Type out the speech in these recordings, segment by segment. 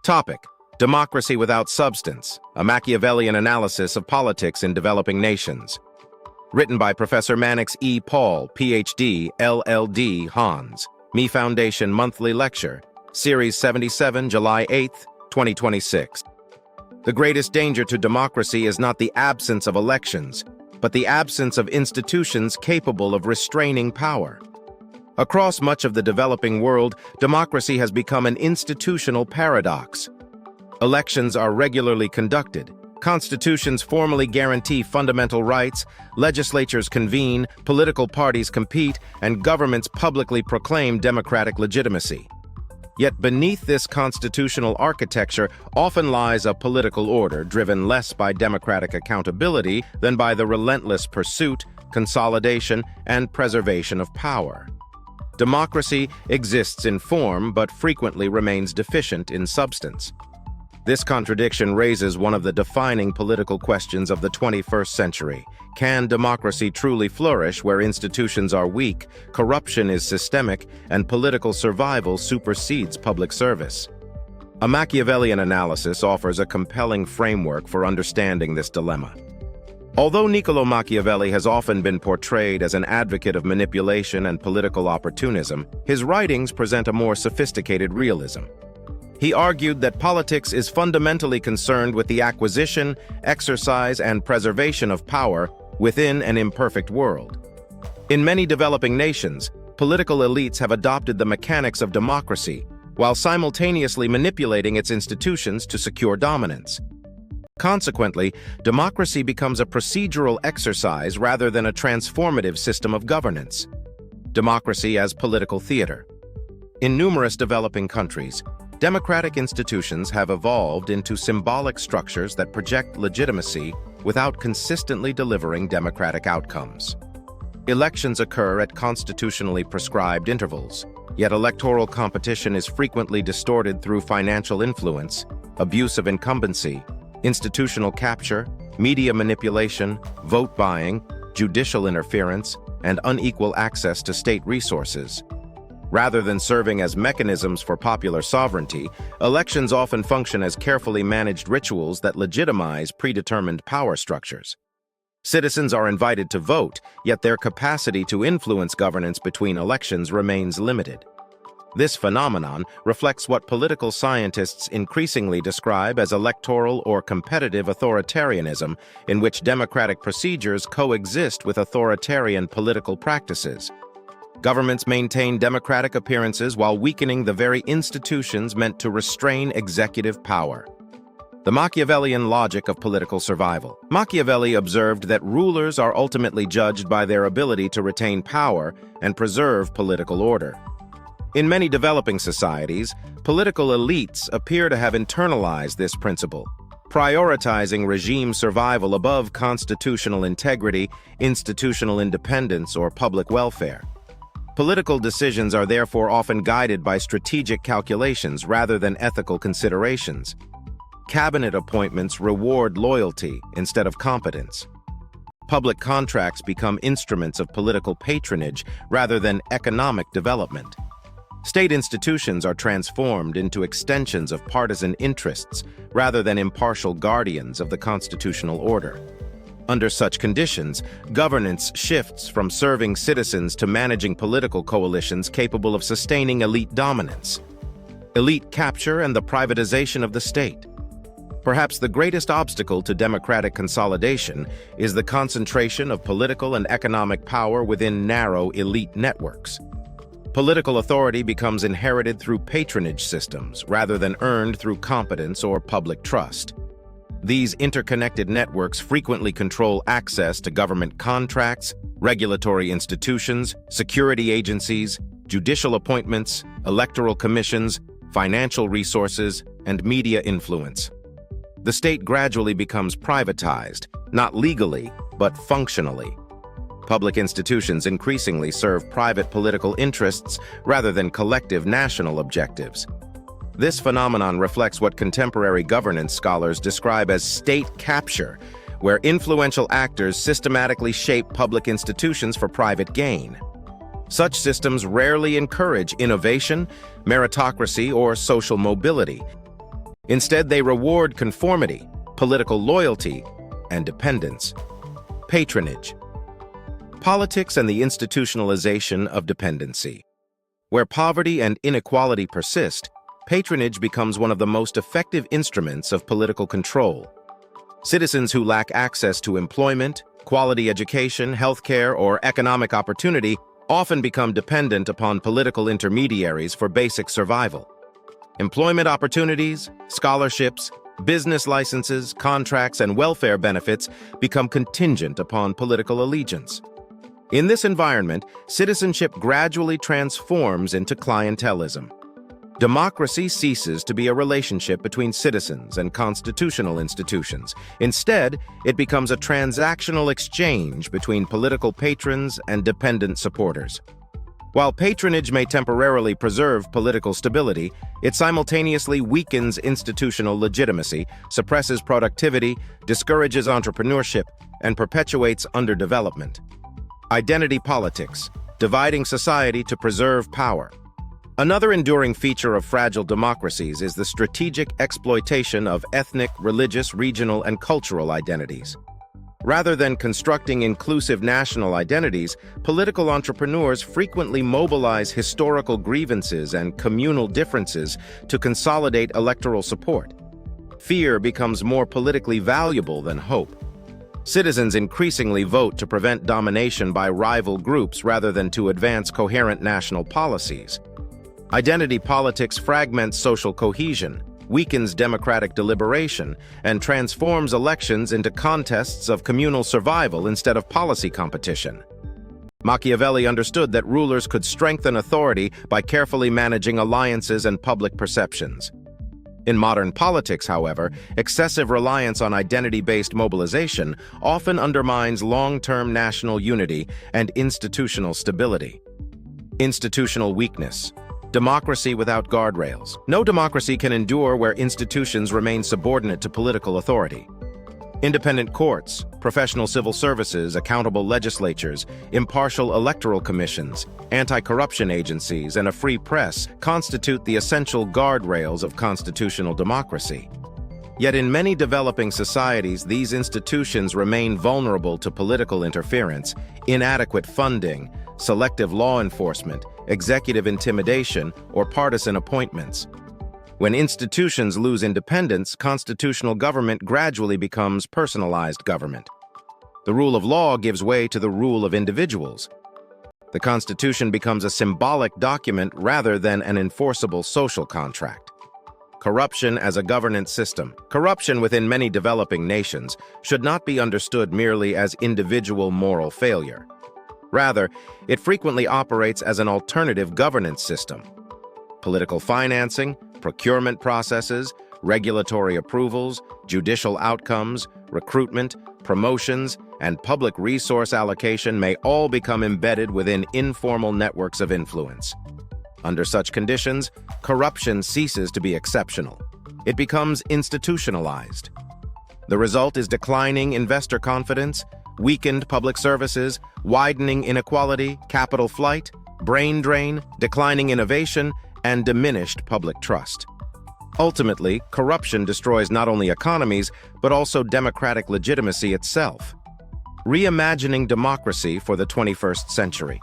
Topic: Democracy Without Substance, a Machiavellian Analysis of Politics in Developing Nations. Written by Professor Mannix E. Paul, Ph.D., LL.D., Hans. Me Foundation Monthly Lecture, Series 77, July 8, 2026. The greatest danger to democracy is not the absence of elections, but the absence of institutions capable of restraining power. Across much of the developing world, democracy has become an institutional paradox. Elections are regularly conducted, constitutions formally guarantee fundamental rights, legislatures convene, political parties compete, and governments publicly proclaim democratic legitimacy. Yet beneath this constitutional architecture often lies a political order driven less by democratic accountability than by the relentless pursuit, consolidation, and preservation of power. Democracy exists in form but frequently remains deficient in substance. This contradiction raises one of the defining political questions of the 21st century. Can democracy truly flourish where institutions are weak, corruption is systemic, and political survival supersedes public service? A Machiavellian analysis offers a compelling framework for understanding this dilemma. Although Niccolò Machiavelli has often been portrayed as an advocate of manipulation and political opportunism, his writings present a more sophisticated realism. He argued that politics is fundamentally concerned with the acquisition, exercise, and preservation of power within an imperfect world. In many developing nations, political elites have adopted the mechanics of democracy while simultaneously manipulating its institutions to secure dominance. Consequently, democracy becomes a procedural exercise rather than a transformative system of governance. Democracy as political theater. In numerous developing countries, democratic institutions have evolved into symbolic structures that project legitimacy without consistently delivering democratic outcomes. Elections occur at constitutionally prescribed intervals, yet electoral competition is frequently distorted through financial influence, abuse of incumbency, institutional capture, media manipulation, vote buying, judicial interference, and unequal access to state resources. Rather than serving as mechanisms for popular sovereignty, elections often function as carefully managed rituals that legitimize predetermined power structures. Citizens are invited to vote, yet their capacity to influence governance between elections remains limited. This phenomenon reflects what political scientists increasingly describe as electoral or competitive authoritarianism, in which democratic procedures coexist with authoritarian political practices. Governments maintain democratic appearances while weakening the very institutions meant to restrain executive power. The Machiavellian logic of political survival. Machiavelli observed that rulers are ultimately judged by their ability to retain power and preserve political order. In many developing societies, political elites appear to have internalized this principle, prioritizing regime survival above constitutional integrity, institutional independence, or public welfare. Political decisions are therefore often guided by strategic calculations rather than ethical considerations. Cabinet appointments reward loyalty instead of competence. Public contracts become instruments of political patronage rather than economic development. State institutions are transformed into extensions of partisan interests rather than impartial guardians of the constitutional order. Under such conditions, governance shifts from serving citizens to managing political coalitions capable of sustaining elite dominance. Elite capture and the privatization of the state. Perhaps the greatest obstacle to democratic consolidation is the concentration of political and economic power within narrow elite networks. Political authority becomes inherited through patronage systems rather than earned through competence or public trust. These interconnected networks frequently control access to government contracts, regulatory institutions, security agencies, judicial appointments, electoral commissions, financial resources, and media influence. The state gradually becomes privatized, not legally, but functionally. Public institutions increasingly serve private political interests rather than collective national objectives. This phenomenon reflects what contemporary governance scholars describe as state capture, where influential actors systematically shape public institutions for private gain. Such systems rarely encourage innovation, meritocracy, or social mobility. Instead, they reward conformity, political loyalty, and dependence. Patronage. Politics and the institutionalization of dependency. Where poverty and inequality persist, patronage becomes one of the most effective instruments of political control. Citizens who lack access to employment, quality education, healthcare, or economic opportunity often become dependent upon political intermediaries for basic survival. Employment opportunities, scholarships, business licenses, contracts, and welfare benefits become contingent upon political allegiance. In this environment, citizenship gradually transforms into clientelism. Democracy ceases to be a relationship between citizens and constitutional institutions. Instead, it becomes a transactional exchange between political patrons and dependent supporters. While patronage may temporarily preserve political stability, it simultaneously weakens institutional legitimacy, suppresses productivity, discourages entrepreneurship, and perpetuates underdevelopment. Identity politics, dividing society to preserve power. Another enduring feature of fragile democracies is the strategic exploitation of ethnic, religious, regional, and cultural identities. Rather than constructing inclusive national identities, political entrepreneurs frequently mobilize historical grievances and communal differences to consolidate electoral support. Fear becomes more politically valuable than hope. Citizens increasingly vote to prevent domination by rival groups rather than to advance coherent national policies. Identity politics fragments social cohesion, weakens democratic deliberation, and transforms elections into contests of communal survival instead of policy competition. Machiavelli understood that rulers could strengthen authority by carefully managing alliances and public perceptions. In modern politics, however, excessive reliance on identity-based mobilization often undermines long-term national unity and institutional stability. Institutional weakness. Democracy without guardrails. No democracy can endure where institutions remain subordinate to political authority. Independent courts, professional civil services, accountable legislatures, impartial electoral commissions, anti-corruption agencies, and a free press constitute the essential guardrails of constitutional democracy. Yet in many developing societies, these institutions remain vulnerable to political interference, inadequate funding, selective law enforcement, executive intimidation, or partisan appointments. When institutions lose independence, constitutional government gradually becomes personalized government. The rule of law gives way to the rule of individuals. The Constitution becomes a symbolic document rather than an enforceable social contract. Corruption as a governance system. Corruption within many developing nations should not be understood merely as individual moral failure. Rather, it frequently operates as an alternative governance system. Political financing, procurement processes, regulatory approvals, judicial outcomes, recruitment, promotions, and public resource allocation may all become embedded within informal networks of influence. Under such conditions, corruption ceases to be exceptional. It becomes institutionalized. The result is declining investor confidence, weakened public services, widening inequality, capital flight, brain drain, declining innovation, and diminished public trust. Ultimately, corruption destroys not only economies, but also democratic legitimacy itself. Reimagining democracy for the 21st century.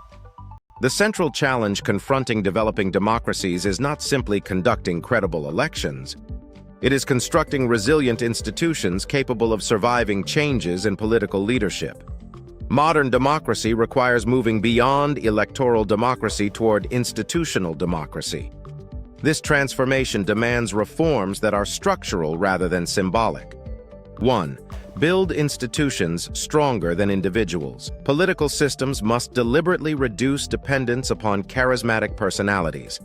The central challenge confronting developing democracies is not simply conducting credible elections. It is constructing resilient institutions capable of surviving changes in political leadership. Modern democracy requires moving beyond electoral democracy toward institutional democracy. This transformation demands reforms that are structural rather than symbolic. 1. Build institutions stronger than individuals. Political systems must deliberately reduce dependence upon charismatic personalities.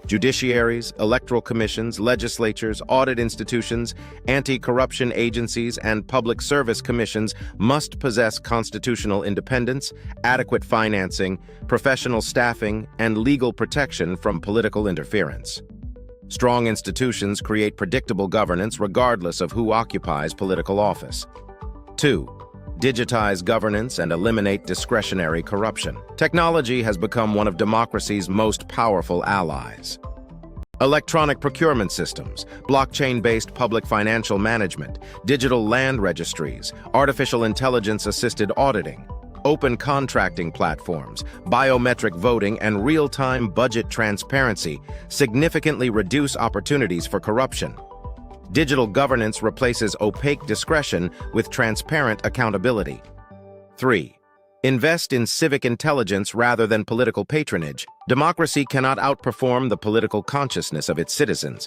Judiciaries, electoral commissions, legislatures, audit institutions, anti-corruption agencies, and public service commissions must possess constitutional independence, adequate financing, professional staffing, and legal protection from political interference. Strong institutions create predictable governance regardless of who occupies political office. 2. Digitize governance and eliminate discretionary corruption. Technology has become one of democracy's most powerful allies. Electronic procurement systems, blockchain-based public financial management, digital land registries, artificial intelligence-assisted auditing, open contracting platforms, biometric voting, and real-time budget transparency significantly reduce opportunities for corruption. Digital governance replaces opaque discretion with transparent accountability. 3. Invest in civic intelligence rather than political patronage. Democracy cannot outperform the political consciousness of its citizens.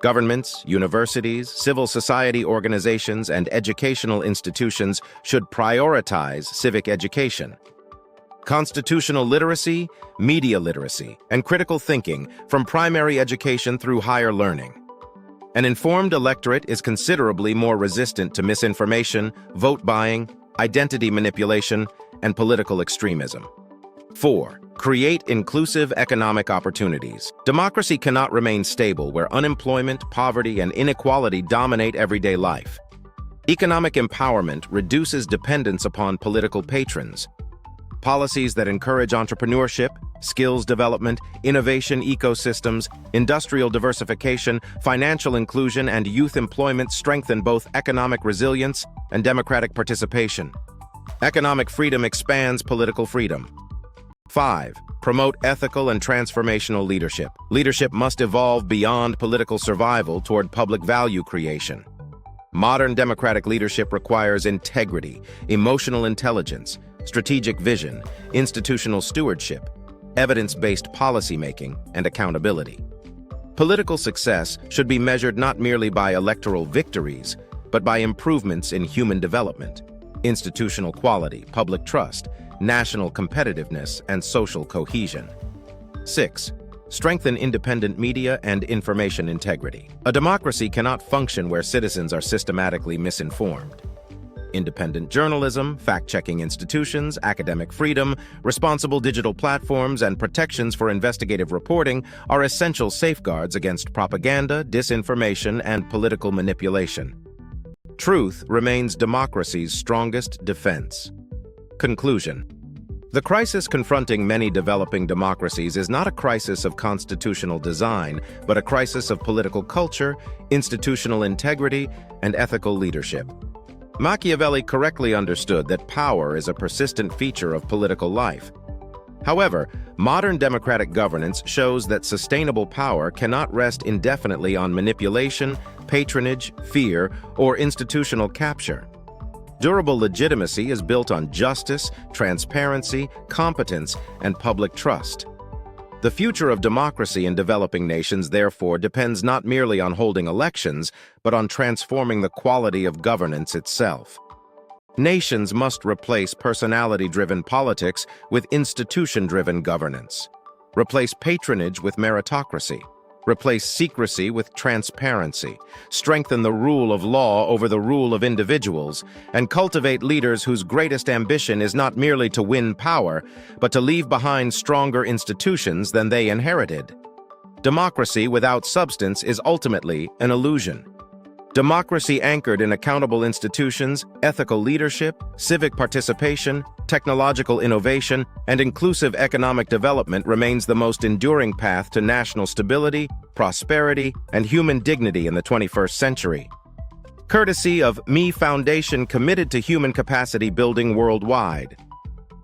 Governments, universities, civil society organizations, and educational institutions should prioritize civic education. Constitutional literacy, media literacy, and critical thinking from primary education through higher learning. An informed electorate is considerably more resistant to misinformation, vote buying, identity manipulation, and political extremism. 4. Create inclusive economic opportunities. Democracy cannot remain stable where unemployment, poverty, and inequality dominate everyday life. Economic empowerment reduces dependence upon political patrons. Policies that encourage entrepreneurship, skills development, innovation ecosystems, industrial diversification, financial inclusion, and youth employment strengthen both economic resilience and democratic participation. Economic freedom expands political freedom. 5. Promote ethical and transformational leadership. Leadership must evolve beyond political survival toward public value creation. Modern democratic leadership requires integrity, emotional intelligence, strategic vision, institutional stewardship, evidence-based policymaking, and accountability. Political success should be measured not merely by electoral victories, but by improvements in human development, institutional quality, public trust, national competitiveness, and social cohesion. 6. Strengthen independent media and information integrity. A democracy cannot function where citizens are systematically misinformed. Independent journalism, fact-checking institutions, academic freedom, responsible digital platforms, and protections for investigative reporting are essential safeguards against propaganda, disinformation, and political manipulation. Truth remains democracy's strongest defense. Conclusion. The crisis confronting many developing democracies is not a crisis of constitutional design, but a crisis of political culture, institutional integrity, and ethical leadership. Machiavelli correctly understood that power is a persistent feature of political life. However, modern democratic governance shows that sustainable power cannot rest indefinitely on manipulation, patronage, fear, or institutional capture. Durable legitimacy is built on justice, transparency, competence, and public trust. The future of democracy in developing nations, therefore, depends not merely on holding elections, but on transforming the quality of governance itself. Nations must replace personality-driven politics with institution-driven governance. Replace patronage with meritocracy. Replace secrecy with transparency. Strengthen the rule of law over the rule of individuals, and cultivate leaders whose greatest ambition is not merely to win power, but to leave behind stronger institutions than they inherited. Democracy without substance is ultimately an illusion. Democracy anchored in accountable institutions, ethical leadership, civic participation, technological innovation, and inclusive economic development remains the most enduring path to national stability, prosperity, and human dignity in the 21st century. Courtesy of Me Foundation, committed to human capacity building worldwide.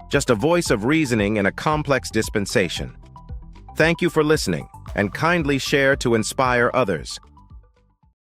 Just a voice of reasoning in a complex dispensation. Thank you for listening, and kindly share to inspire others.